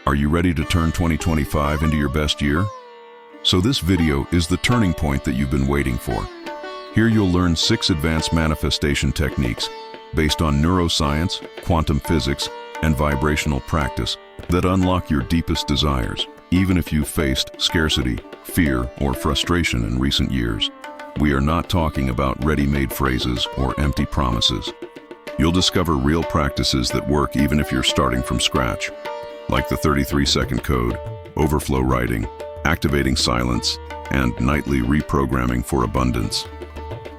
Are you ready to turn 2025 into your best year? So this video is the turning point that you've been waiting for. Here you'll learn 6 advanced manifestation techniques based on neuroscience, quantum physics, and vibrational practice that unlock your deepest desires, even if you've faced scarcity, fear, or frustration in recent years. We are not talking about ready-made phrases or empty promises. You'll discover real practices that work even if you're starting from scratch, like the 33-second code, overflow writing, activating silence, and nightly reprogramming for abundance.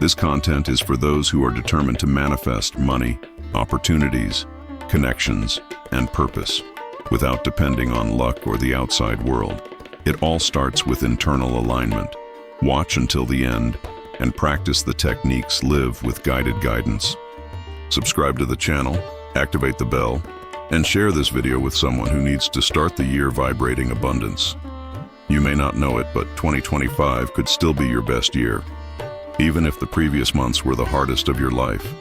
This content is for those who are determined to manifest money, opportunities, connections, and purpose, without depending on luck or the outside world. It all starts with internal alignment. Watch until the end and practice the techniques live with guided guidance. Subscribe to the channel, activate the bell, and share this video with someone who needs to start the year vibrating abundance. You may not know it, but 2025 could still be your best year, even if the previous months were the hardest of your life.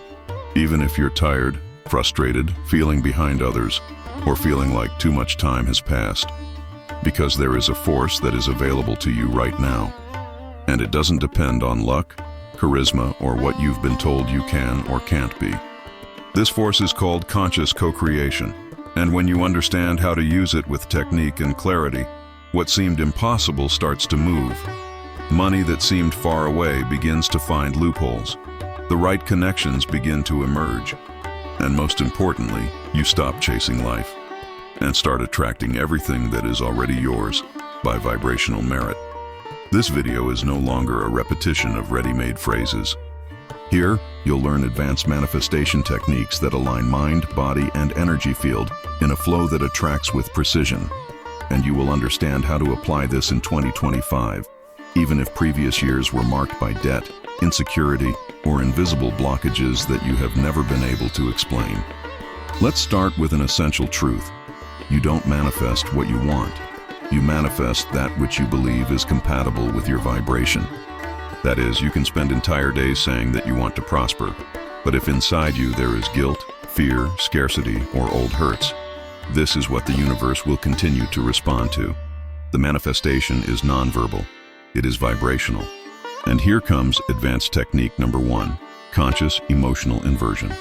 Even if you're tired, frustrated, feeling behind others, or feeling like too much time has passed, because there is a force that is available to you right now. And it doesn't depend on luck, charisma, or what you've been told you can or can't be. This force is called conscious co-creation, and when you understand how to use it with technique and clarity, what seemed impossible starts to move. Money that seemed far away begins to find loopholes. The right connections begin to emerge. And most importantly, you stop chasing life and start attracting everything that is already yours by vibrational merit. This video is no longer a repetition of ready-made phrases. Here, you'll learn advanced manifestation techniques that align mind, body, and energy field in a flow that attracts with precision. And you will understand how to apply this in 2025, even if previous years were marked by debt, insecurity, or invisible blockages that you have never been able to explain. Let's start with an essential truth. You don't manifest what you want. You manifest that which you believe is compatible with your vibration. That is, you can spend entire days saying that you want to prosper, but if inside you there is guilt, fear, scarcity, or old hurts, this is what the universe will continue to respond to. The manifestation is nonverbal. It is vibrational. And here comes advanced technique number 1, conscious emotional inversion.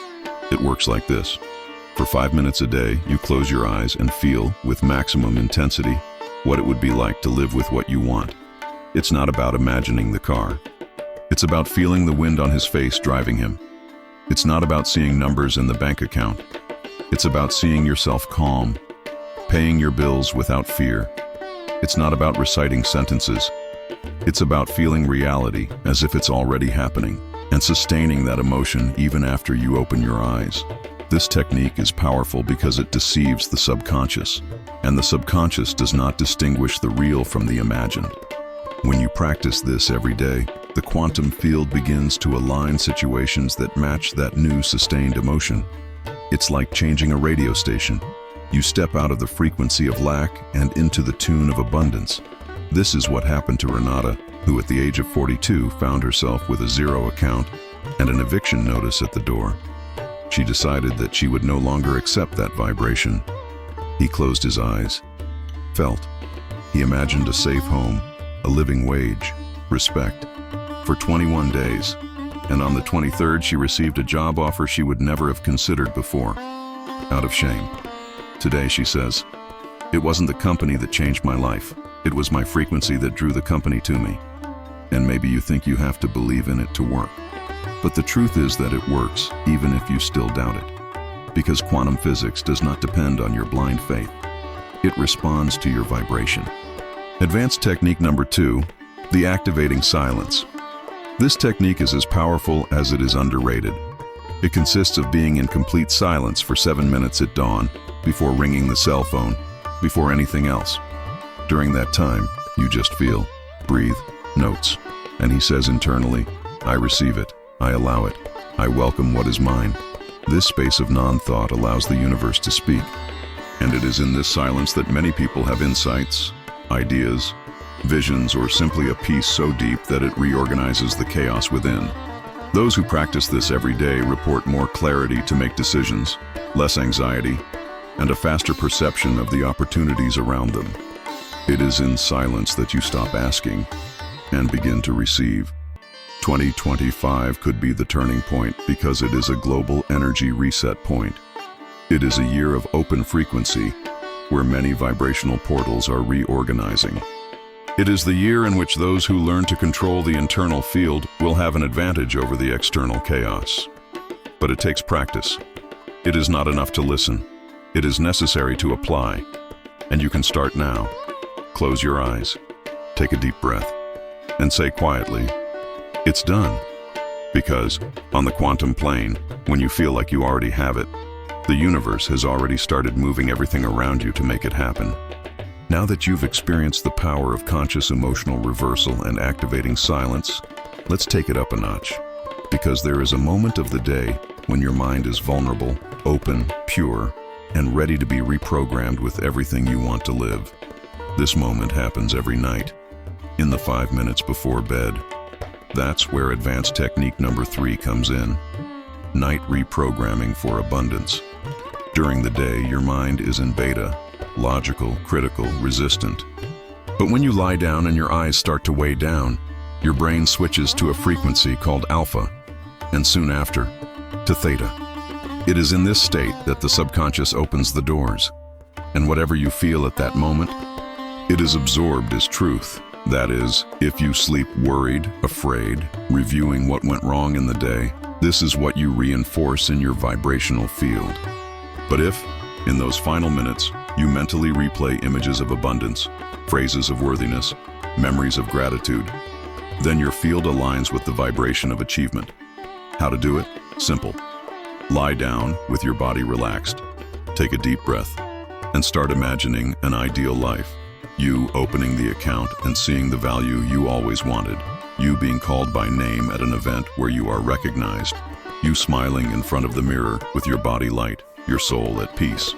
It works like this. For 5 minutes a day, you close your eyes and feel, with maximum intensity, what it would be like to live with what you want. It's not about imagining the car. It's about feeling the wind on his face driving him. It's not about seeing numbers in the bank account. It's about seeing yourself calm, paying your bills without fear. It's not about reciting sentences. It's about feeling reality as if it's already happening and sustaining that emotion even after you open your eyes. This technique is powerful because it deceives the subconscious, and the subconscious does not distinguish the real from the imagined. When you practice this every day, the quantum field begins to align situations that match that new sustained emotion. It's like changing a radio station. You step out of the frequency of lack and into the tune of abundance. This is what happened to Renata, who at the age of 42 found herself with a zero account and an eviction notice at the door. She decided that she would no longer accept that vibration. He closed his eyes, felt. He imagined a safe home, a living wage, respect, for 21 days. And on the 23rd, she received a job offer she would never have considered before, out of shame. Today, she says, "It wasn't the company that changed my life. It was my frequency that drew the company to me." And maybe you think you have to believe in it to work. But the truth is that it works, even if you still doubt it. Because quantum physics does not depend on your blind faith. It responds to your vibration. Advanced technique number 2, the activating silence. This technique is as powerful as it is underrated. It consists of being in complete silence for 7 minutes at dawn, before ringing the cell phone, before anything else. During that time, you just feel, breathe, notes. And he says internally, "I receive it, I allow it, I welcome what is mine." This space of non-thought allows the universe to speak. And it is in this silence that many people have insights, ideas, visions, or simply a peace so deep that it reorganizes the chaos within. Those who practice this every day report more clarity to make decisions, less anxiety, and a faster perception of the opportunities around them. It is in silence that you stop asking and begin to receive. 2025 could be the turning point because it is a global energy reset point. It is a year of open frequency where many vibrational portals are reorganizing. It is the year in which those who learn to control the internal field will have an advantage over the external chaos. But it takes practice. It is not enough to listen. It is necessary to apply. And you can start now. Close your eyes, take a deep breath, and say quietly, "It's done." Because, on the quantum plane, when you feel like you already have it, the universe has already started moving everything around you to make it happen. Now that you've experienced the power of conscious emotional reversal and activating silence, let's take it up a notch. Because there is a moment of the day when your mind is vulnerable, open, pure, and ready to be reprogrammed with everything you want to live. This moment happens every night, in the 5 minutes before bed. That's where advanced technique number 3 comes in. Night reprogramming for abundance. During the day, your mind is in beta, logical, critical, resistant. But when you lie down and your eyes start to weigh down, your brain switches to a frequency called alpha, and soon after, to theta. It is in this state that the subconscious opens the doors, and whatever you feel at that moment, it is absorbed as truth. That is, if you sleep worried, afraid, reviewing what went wrong in the day, this is what you reinforce in your vibrational field. But if, in those final minutes, you mentally replay images of abundance, phrases of worthiness, memories of gratitude, then your field aligns with the vibration of achievement. How to do it? Simple. Lie down with your body relaxed. Take a deep breath and start imagining an ideal life. You opening the account and seeing the value you always wanted. You being called by name at an event where you are recognized. You smiling in front of the mirror with your body light, your soul at peace.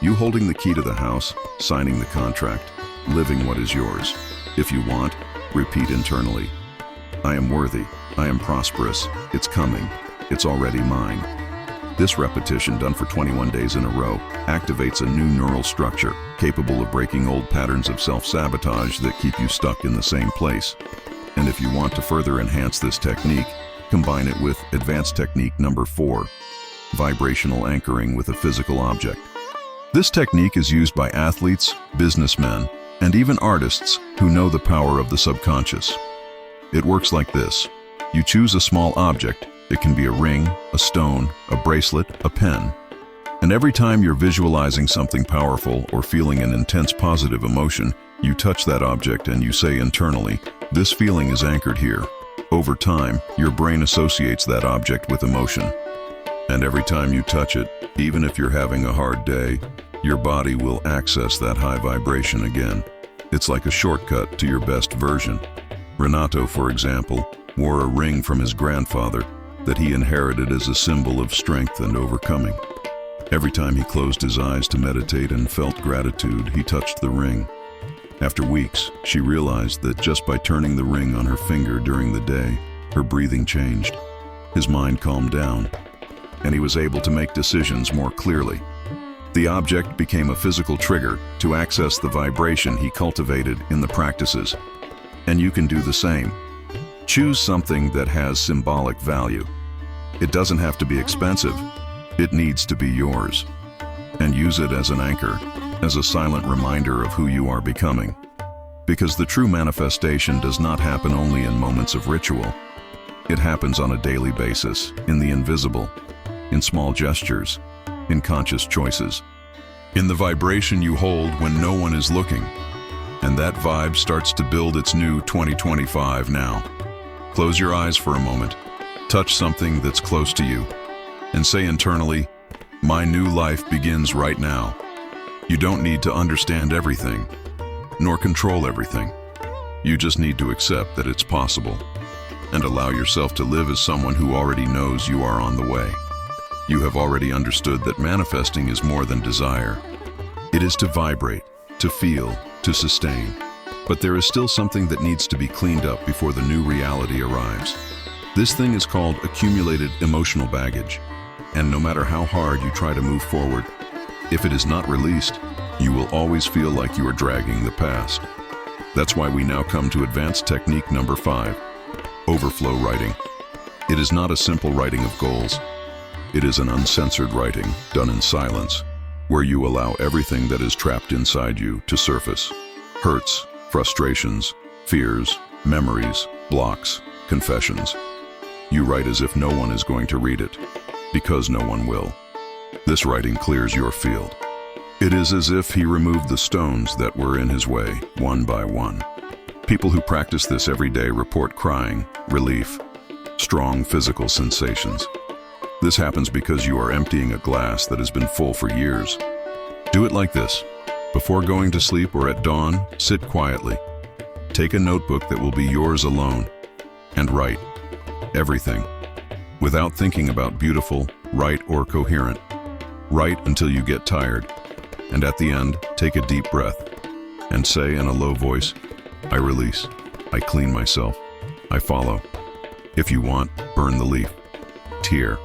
You holding the key to the house, signing the contract, living what is yours. If you want, repeat internally. I am worthy. I am prosperous. It's coming. It's already mine. This repetition, done for 21 days in a row, activates a new neural structure capable of breaking old patterns of self-sabotage that keep you stuck in the same place. And if you want to further enhance this technique, combine it with advanced technique number 4, vibrational anchoring with a physical object. This technique is used by athletes, businessmen, and even artists who know the power of the subconscious. It works like this. You choose a small object. It can be a ring, a stone, a bracelet, a pen. And every time you're visualizing something powerful or feeling an intense positive emotion, you touch that object and you say internally, "This feeling is anchored here." Over time, your brain associates that object with emotion. And every time you touch it, even if you're having a hard day, your body will access that high vibration again. It's like a shortcut to your best version. Renato, for example, wore a ring from his grandfather that he inherited as a symbol of strength and overcoming. Every time he closed his eyes to meditate and felt gratitude, he touched the ring. After weeks, she realized that just by turning the ring on her finger during the day, her breathing changed. His mind calmed down, and he was able to make decisions more clearly. The object became a physical trigger to access the vibration he cultivated in the practices. And you can do the same. Choose something that has symbolic value. It doesn't have to be expensive. It needs to be yours. And use it as an anchor, as a silent reminder of who you are becoming. Because the true manifestation does not happen only in moments of ritual. It happens on a daily basis, in the invisible, in small gestures, in conscious choices, in the vibration you hold when no one is looking. And that vibe starts to build its new 2025 now. Close your eyes for a moment, touch something that's close to you, and say internally, "My new life begins right now." You don't need to understand everything, nor control everything. You just need to accept that it's possible, and allow yourself to live as someone who already knows you are on the way. You have already understood that manifesting is more than desire. It is to vibrate, to feel, to sustain. But there is still something that needs to be cleaned up before the new reality arrives. This thing is called accumulated emotional baggage. And no matter how hard you try to move forward, If it is not released, you will always feel like you are dragging the past. That's why we now come to advanced technique number 5, overflow writing. It is not a simple writing of goals. It is an uncensored writing done in silence, where you allow everything that is trapped inside you to surface. Hurts, frustrations, fears, memories, blocks, confessions. You write as if no one is going to read it, because no one will. This writing clears your field. It is as if he removed the stones that were in his way, one by one. People who practice this every day report crying, relief, strong physical sensations. This happens because you are emptying a glass that has been full for years. Do it like this. Before going to sleep or at dawn, sit quietly. Take a notebook that will be yours alone and write everything. Without thinking about beautiful, right, or coherent. Write until you get tired. And at the end, take a deep breath and say in a low voice, I release, I clean myself, I follow. If you want, burn the leaf, tear,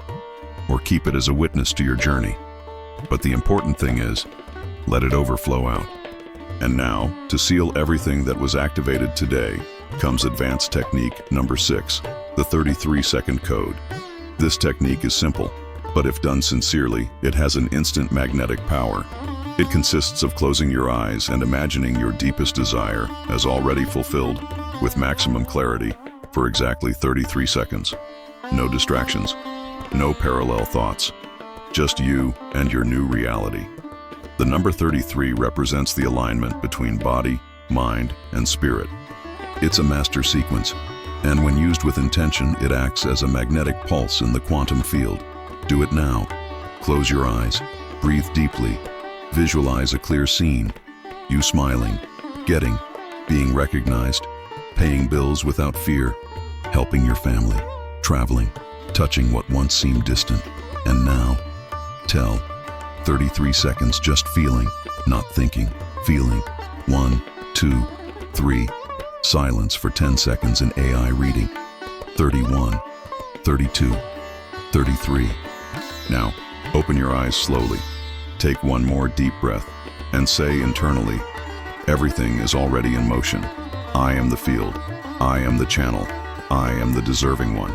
or keep it as a witness to your journey. But the important thing is, let it overflow out. And now, to seal everything that was activated today, comes advanced technique number 6, the 33-second code. This technique is simple, but if done sincerely, it has an instant magnetic power. It consists of closing your eyes and imagining your deepest desire as already fulfilled with maximum clarity for exactly 33 seconds. No distractions, no parallel thoughts, just you and your new reality. The number 33 represents the alignment between body, mind, and spirit. It's a master sequence, and when used with intention, it acts as a magnetic pulse in the quantum field. Do it now. Close your eyes, breathe deeply, visualize a clear scene, you smiling, getting, being recognized, paying bills without fear, helping your family, traveling, touching what once seemed distant, and now, tell. 33 seconds just feeling, not thinking, feeling. 1, 2, 3. Silence for 10 seconds in AI reading. 31, 32, 33. Now, open your eyes slowly. Take one more deep breath and say internally, everything is already in motion. I am the field. I am the channel. I am the deserving one.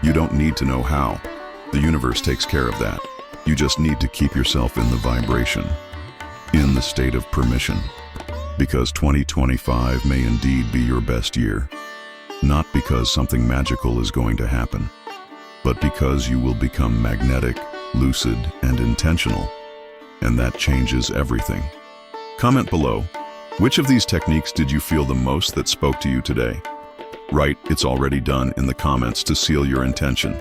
You don't need to know how. The universe takes care of that. You just need to keep yourself in the vibration, in the state of permission. Because 2025 may indeed be your best year. Not because something magical is going to happen, but because you will become magnetic, lucid, and intentional. And that changes everything. Comment below, which of these techniques did you feel the most that spoke to you today? Write, it's already done in the comments to seal your intention.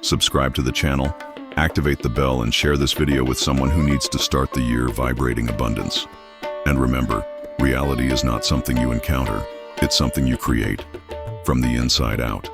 Subscribe to the channel, activate the bell, and share this video with someone who needs to start the year vibrating abundance. And remember, reality is not something you encounter, it's something you create from the inside out.